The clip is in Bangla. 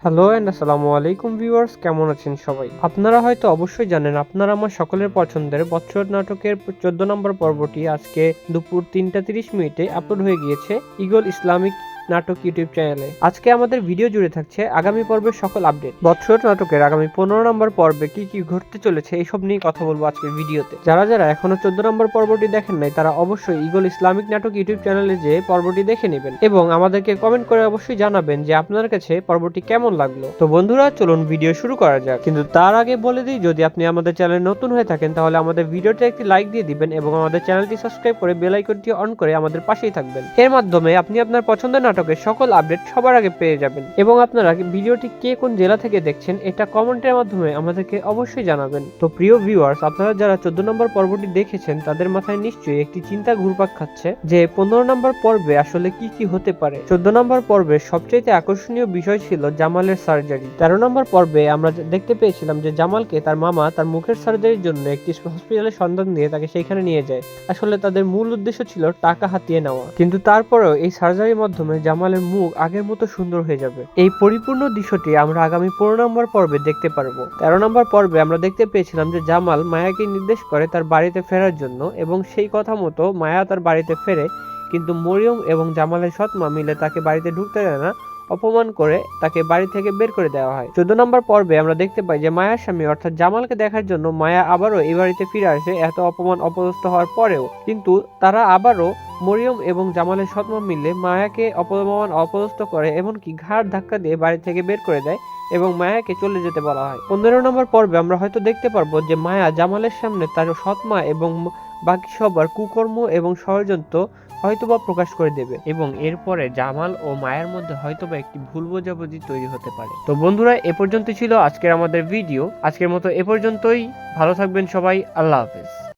হ্যালো এন্ড আসসালামু আলাইকুম ভিউয়ার্স, কেমন আছেন সবাই? আপনারা হয়তো অবশ্যই জানেন, আপনারা আমার সকলের পছন্দের বৎসর নাটকের 14 নম্বর পর্বটি আজকে দুপুর 3:30 আপলোড হয়ে গিয়েছে ঈগল ইসলামিক নাটক ইউটিউব চ্যানেলে। আজকে আমাদের ভিডিও জুড়ে থাকছে আগামী পর্বের সকল আপডেট। বৎসর নাটকের আগামী 15 নম্বর পর্বে কি কি ঘটতে চলেছে এইসব নিয়ে কথা বলবো আজকের ভিডিওতে। যারা যারা এখনো 14 নম্বর পর্বটি দেখেন নাই তারা অবশ্যই ঈগল ইসলামিক নাটক ইউটিউব চ্যানেলে যে পর্বটি দেখে নেবেন এবং আমাদেরকে কমেন্ট করে অবশ্যই জানাবেন যে আপনার কাছে পর্বটি কেমন লাগলো। তো বন্ধুরা, চলুন ভিডিও শুরু করা যাক। কিন্তু তার আগে বলে দিই, যদি আপনি আমাদের চ্যানেলে নতুন হয়ে থাকেন তাহলে আমাদের ভিডিওতে একটি লাইক দিয়ে দিবেন এবং আমাদের চ্যানেলটি সাবস্ক্রাইব করে বেল আইকনটি অন করে আমাদের পাশেই থাকবেন। এর মাধ্যমে আপনি আপনার পছন্দের নাটকের সকল আপডেট সবার আগে পেয়ে যাবেন এবং আপনারা ভিডিওটি কে কোন জেলা থেকে দেখছেন এটা কমেন্টের মাধ্যমে আমাদেরকে অবশ্যই জানাবেন। তো প্রিয় ভিউয়ার্স, আপনারা যারা 14 নম্বর পর্বটি দেখেছেন তাদের মাথায় নিশ্চয়ই একটি চিন্তা ঘুরপাক খাচ্ছে যে 15 নম্বর পর্বে আসলে কি কি হতে পারে। 14 নম্বর পর্বের সবচেয়ে আকর্ষণীয় বিষয় ছিল জামালের সার্জারি। 13 নম্বর পর্বে আমরা দেখতে পেয়েছিলাম যে জামালকে তার মামা তার মুখের সার্জারির জন্য একটি হসপিটালের সন্ধান দিয়ে তাকে সেখানে নিয়ে যায়। আসলে তাদের মূল উদ্দেশ্য ছিল টাকা হাতিয়ে নেওয়া, কিন্তু তারপরেও এই সার্জারির মাধ্যমে জামালের মুখ আগের মতো সুন্দর হয়ে যাবে। এই পরিপূর্ণ দৃশ্যটি আমরা আগামী 15 নম্বর পর্বে দেখতে পারবো। 13 নম্বর পর্বে আমরা দেখতে পেয়েছিলাম যে জামাল মায়াকে নির্দেশ করে তার বাড়িতে ফেরার জন্য এবং সেই কথা মতো মায়া তার বাড়িতে ফেরে, কিন্তু মরিয়ম এবং জামালের সৎ মা মিলে তাকে বাড়িতে ঢুকতে দেয় না, অপমান করে তাকে বাড়ি থেকে বের করে দেওয়া হয়। 14 নম্বর পর্বে আমরা দেখতে পাই যে মায়ার স্বামী অর্থাৎ জামালকে দেখার জন্য মায়া আবারও এই বাড়িতে ফিরে আসে এত অপমান অপদস্থ হওয়ার পরেও, কিন্তু তারা আবারও মরিয়ম এবং জামালের সৎমা মিলে মায়াকে অপমান অপদস্থ করে, এমনকি ঘাড় ধাক্কা দিয়ে বাড়ি থেকে বের করে দেয় এবং মায়াকে চলে যেতে বলা হয়। 15 নম্বর পর্বে আমরা হয়তো দেখতে পারবো যে মায়া জামালের সামনে তার সৎমা এবং বাকি সবার কুকর্ম এবং ষড়যন্ত্র হয়তোবা প্রকাশ করে দেবে এবং এরপরে জামাল ও মায়ের মধ্যে হয়তোবা একটি ভুল বোঝাবুঝি তৈরি হতে পারে। তো বন্ধুরা, এ পর্যন্ত ছিল আজকের আমাদের ভিডিও। আজকের মতো এ পর্যন্তই। ভালো থাকবেন সবাই। আল্লাহ হাফেজ।